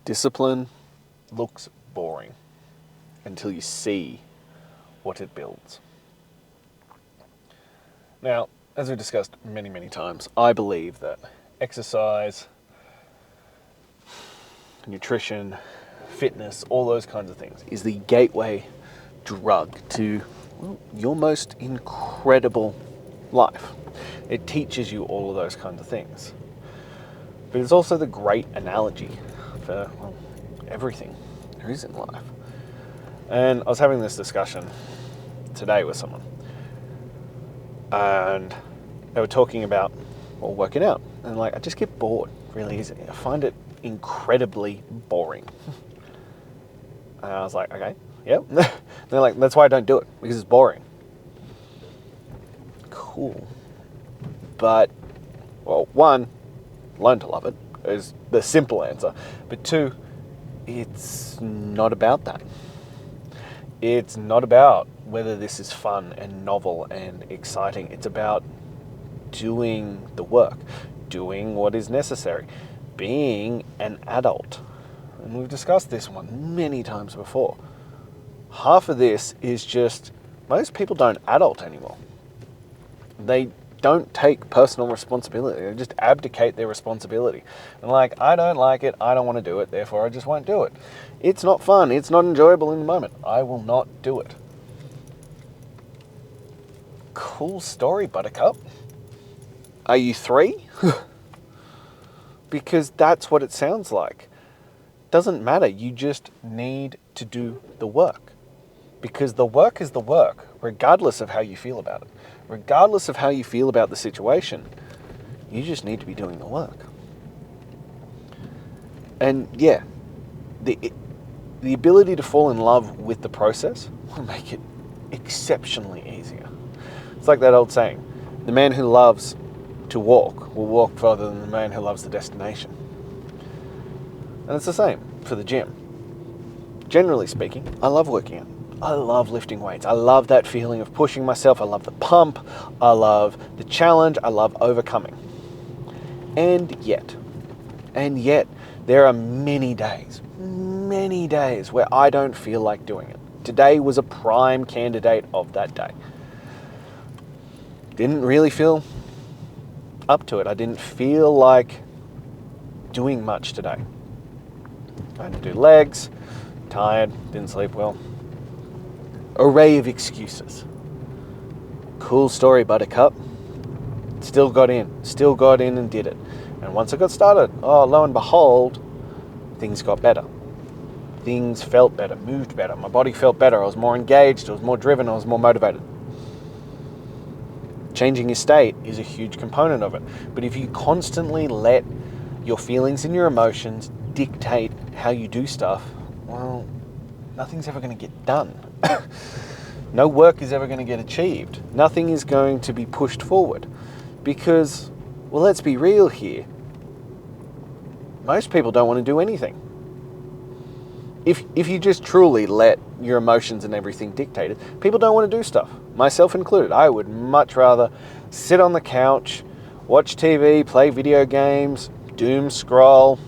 Discipline looks boring until you see what it builds. Now, as we discussed many, many times, I believe that exercise, nutrition, fitness, all those kinds of things is the gateway drug to your most incredible life. It teaches you all of those kinds of things. But it's also the great analogy for everything there is in life. And I was having this discussion today with someone, and they were talking about working out, and I just get bored really easily. I find it incredibly boring. And I was like, okay, yep. They're like, that's why I don't do it, because it's boring. Cool. But, one, learn to love it is the simple answer. But two, it's not about that. It's not about whether this is fun and novel and exciting. It's about doing the work, doing what is necessary, being an adult. And we've discussed this one many times before. Half of this is just most people don't adult anymore. They don't take personal responsibility. They just abdicate their responsibility. And I don't like it, I don't want to do it, therefore I just won't do it. It's not fun, it's not enjoyable in the moment. I will not do it. Cool story, Buttercup. Are you 3? Because that's what it sounds like. Doesn't matter, you just need to do the work. Because the work is the work, regardless of how you feel about it. Regardless of how you feel about the situation, you just need to be doing the work. And yeah, the ability to fall in love with the process will make it exceptionally easier. It's like that old saying, the man who loves to walk will walk further than the man who loves the destination. And it's the same for the gym. Generally speaking, I love working out. I love lifting weights. I love that feeling of pushing myself. I love the pump. I love the challenge. I love overcoming. And yet, there are many days where I don't feel like doing it. Today was a prime candidate of that day. Didn't really feel up to it. I didn't feel like doing much today. I had to do legs, tired, didn't sleep well. Array of excuses. Cool story, Buttercup. Still got in and did it. And once I got started, lo and behold, things got better. Things felt better, moved better. My body felt better. I was more engaged. I was more driven. I was more motivated. Changing your state is a huge component of it. But if you constantly let your feelings and your emotions dictate how you do stuff, nothing's ever going to get done. No work is ever going to get achieved. Nothing is going to be pushed forward. Because, let's be real here. Most people don't want to do anything. If you just truly let your emotions and everything dictate it, people don't want to do stuff, myself included. I would much rather sit on the couch, watch TV, play video games, doom scroll,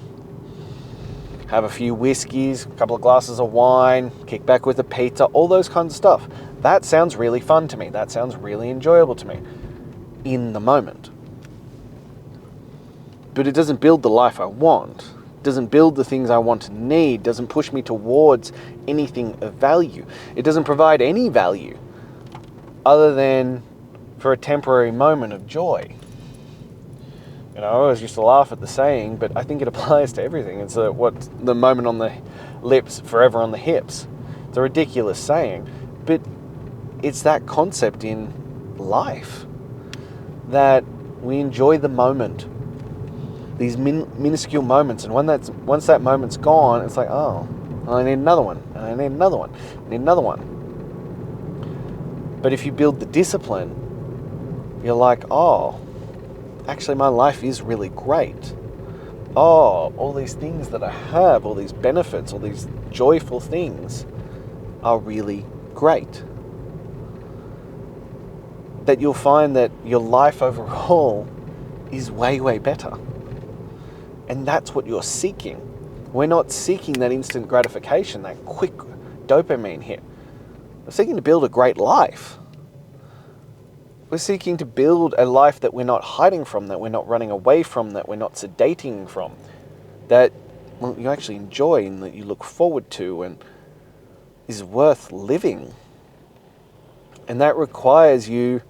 have a few whiskeys, a couple of glasses of wine, kick back with a pizza, all those kinds of stuff. That sounds really fun to me. That sounds really enjoyable to me in the moment. But it doesn't build the life I want. It doesn't build the things I want and need. It doesn't push me towards anything of value. It doesn't provide any value other than for a temporary moment of joy. I always used to laugh at the saying, but I think it applies to everything. It's what's the moment on the lips, forever on the hips. It's a ridiculous saying, but it's that concept in life that we enjoy the moment, these minuscule moments, and once that moment's gone, it's like, I need another one, and I need another one, I need another one. But if you build the discipline, you're like, actually my life is really great. All these things that I have, all these benefits, all these joyful things are really great. That you'll find that your life overall is way, way better. And that's what you're seeking. We're not seeking that instant gratification, that quick dopamine hit. We're seeking to build a great life. We're seeking to build a life that we're not hiding from, that we're not running away from, that we're not sedating from, that you actually enjoy and that you look forward to and is worth living. And that requires you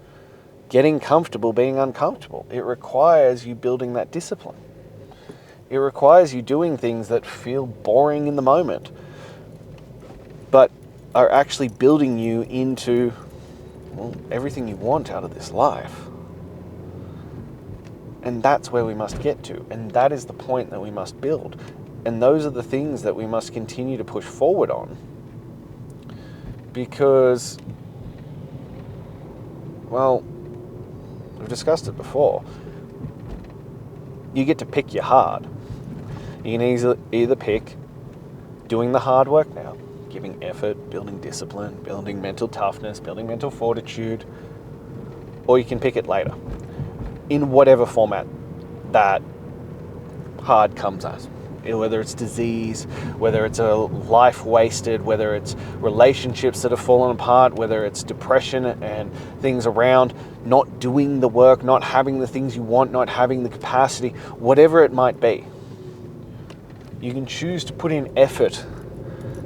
getting comfortable being uncomfortable. It requires you building that discipline. It requires you doing things that feel boring in the moment, but are actually building you into, well, everything you want out of this life. And that's where we must get to. And that is the point that we must build. And those are the things that we must continue to push forward on. Because, well, we've discussed it before. You get to pick your hard. You can either pick doing the hard work now, giving effort, building discipline, building mental toughness, building mental fortitude, or you can pick it later, in whatever format that hard comes as. Whether it's disease, whether it's a life wasted, whether it's relationships that have fallen apart, whether it's depression and things around not doing the work, not having the things you want, not having the capacity, whatever it might be. You can choose to put in effort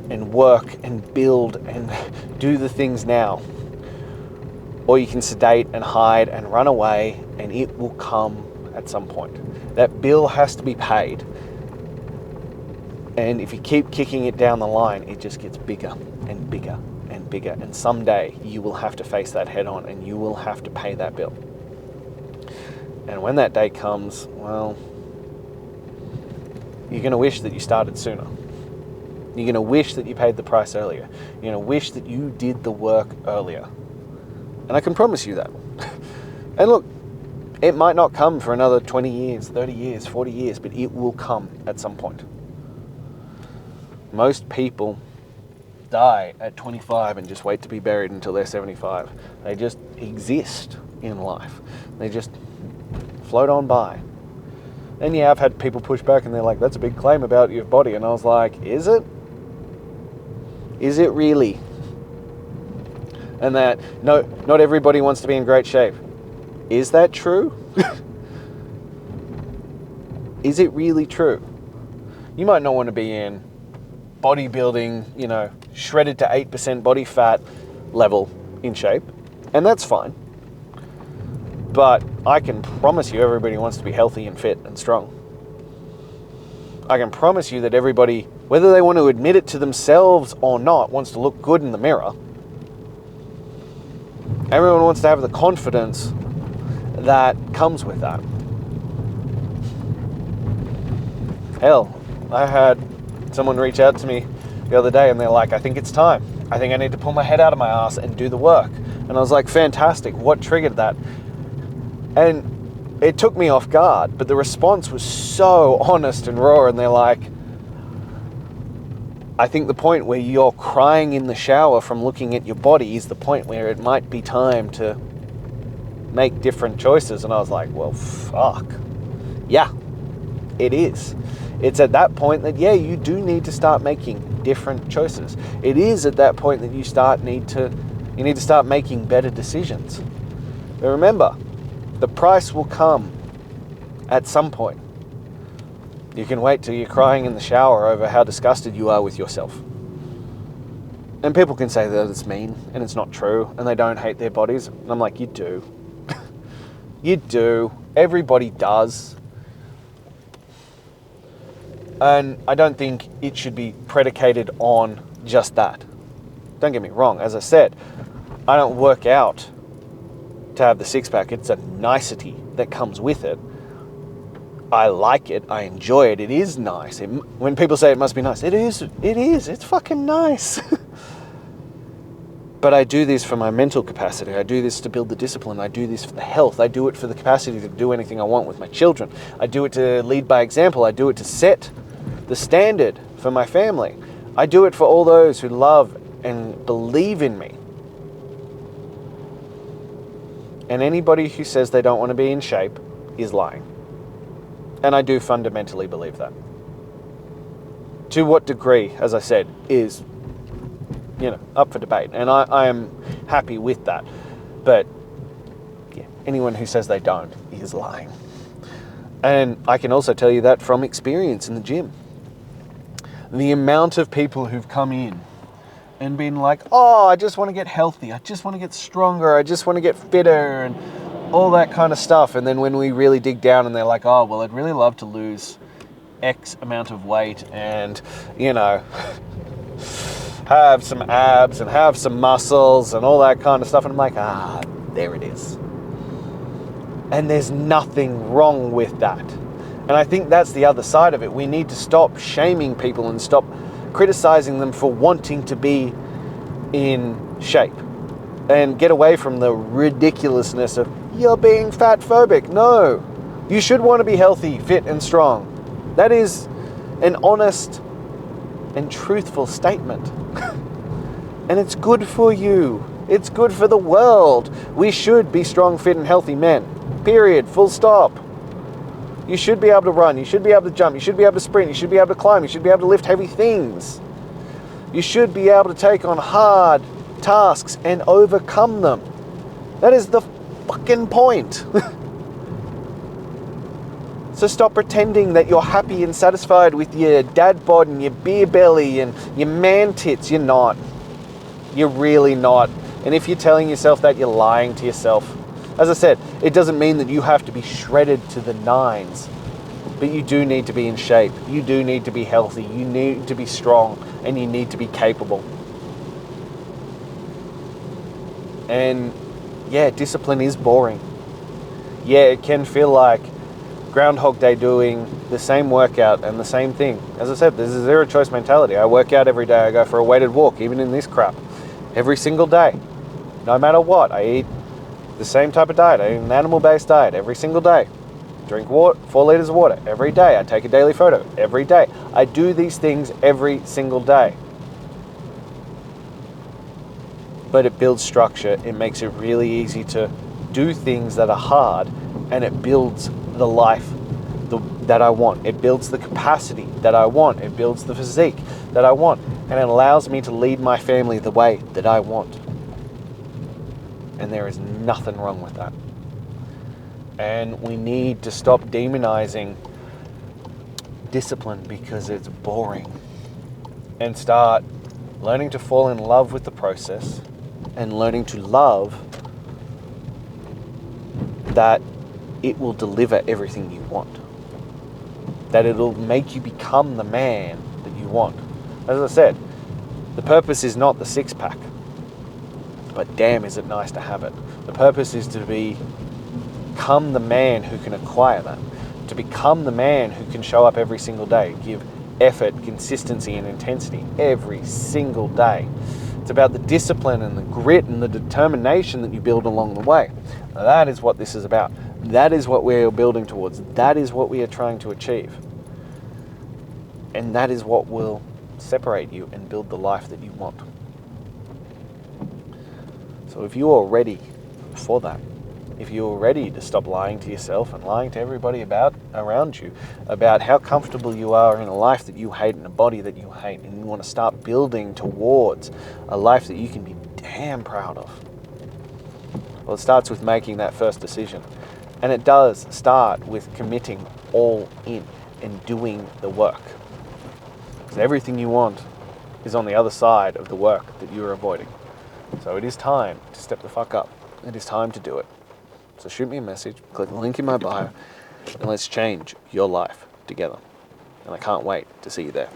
and work and build and do the things now. Or you can sedate and hide and run away, and it will come at some point. That bill has to be paid. And if you keep kicking it down the line, it just gets bigger and bigger and bigger. And someday you will have to face that head on and you will have to pay that bill. And when that day comes, well, you're going to wish that you started sooner. You're going to wish that you paid the price earlier. You're going to wish that you did the work earlier. And I can promise you that. And look, it might not come for another 20 years, 30 years, 40 years, but it will come at some point. Most people die at 25 and just wait to be buried until they're 75. They just exist in life. They just float on by. And yeah, I've had people push back and they're like, that's a big claim about your body. And I was like, is it? Is it really? And that, no, not everybody wants to be in great shape. Is that true? Is it really true? You might not want to be in bodybuilding, shredded to 8% body fat level in shape, and that's fine. But I can promise you everybody wants to be healthy and fit and strong. I can promise you that everybody, whether they want to admit it to themselves or not, wants to look good in the mirror. Everyone wants to have the confidence that comes with that. Hell, I had someone reach out to me the other day and they're like, I think it's time. I think I need to pull my head out of my ass and do the work. And I was like, fantastic. What triggered that? And it took me off guard, but the response was so honest and raw. And they're like, I think the point where you're crying in the shower from looking at your body is the point where it might be time to make different choices. And I was like, well, fuck. Yeah, it is. It's at that point that, yeah, you do need to start making different choices. It is at that point that you need to start making better decisions. But remember, the price will come at some point. You can wait till you're crying in the shower over how disgusted you are with yourself. And people can say that it's mean and it's not true and they don't hate their bodies. And I'm like, you do. You do. Everybody does. And I don't think it should be predicated on just that. Don't get me wrong. As I said, I don't work out to have the six-pack. It's a nicety that comes with it. I like it. I enjoy it. It is nice. When people say it must be nice, it is. It is. It's fucking nice. But I do this for my mental capacity. I do this to build the discipline. I do this for the health. I do it for the capacity to do anything I want with my children. I do it to lead by example. I do it to set the standard for my family. I do it for all those who love and believe in me. And anybody who says they don't want to be in shape is lying. And I do fundamentally believe that. To what degree, as I said, is, up for debate. And I am happy with that. But yeah, anyone who says they don't is lying. And I can also tell you that from experience in the gym. The amount of people who've come in and been like, oh, I just want to get healthy, I just want to get stronger, I just want to get fitter, and all that kind of stuff. And then when we really dig down and they're like, oh, well, I'd really love to lose X amount of weight and, have some abs and have some muscles and all that kind of stuff. And I'm like, there it is. And there's nothing wrong with that. And I think that's the other side of it. We need to stop shaming people and stop criticizing them for wanting to be in shape and get away from the ridiculousness of, you're being fat phobic. No, you should want to be healthy, fit, and strong. That is an honest and truthful statement. And it's good for you. It's good for the world. We should be strong, fit, and healthy men. Period. Full stop. You should be able to run. You should be able to jump. You should be able to sprint. You should be able to climb. You should be able to lift heavy things. You should be able to take on hard tasks and overcome them. That is the fucking point. So stop pretending that you're happy and satisfied with your dad bod and your beer belly and your man tits. You're not. You're really not. And if you're telling yourself that, you're lying to yourself. As I said, it doesn't mean that you have to be shredded to the nines, but you do need to be in shape. You do need to be healthy. You need to be strong, and you need to be capable. And yeah, discipline is boring. Yeah, it can feel like Groundhog Day doing the same workout and the same thing. As I said, there's a zero choice mentality. I work out every day. I go for a weighted walk, even in this crap, every single day. No matter what, I eat the same type of diet. I eat an animal-based diet every single day. Drink 4 liters of water every day. I take a daily photo every day. I do these things every single day. But it builds structure. It makes it really easy to do things that are hard, and it builds the life that I want. It builds the capacity that I want. It builds the physique that I want. And it allows me to lead my family the way that I want. And there is nothing wrong with that. And we need to stop demonizing discipline because it's boring, and start learning to fall in love with the process and learning to love that it will deliver everything you want. That it'll make you become the man that you want. As I said, the purpose is not the six-pack, but damn is it nice to have it. The purpose is to become the man who can acquire that. To become the man who can show up every single day, give effort, consistency, and intensity every single day. It's about the discipline and the grit and the determination that you build along the way. Now, that is what this is about. That is what we're building towards. That is what we are trying to achieve. And that is what will separate you and build the life that you want. So if you are ready for that, if you're ready to stop lying to yourself and lying to everybody around you about how comfortable you are in a life that you hate and a body that you hate, and you want to start building towards a life that you can be damn proud of, well, it starts with making that first decision. And it does start with committing all in and doing the work. Because everything you want is on the other side of the work that you're avoiding. So it is time to step the fuck up. It is time to do it. So shoot me a message, click the link in my bio, and let's change your life together. And I can't wait to see you there.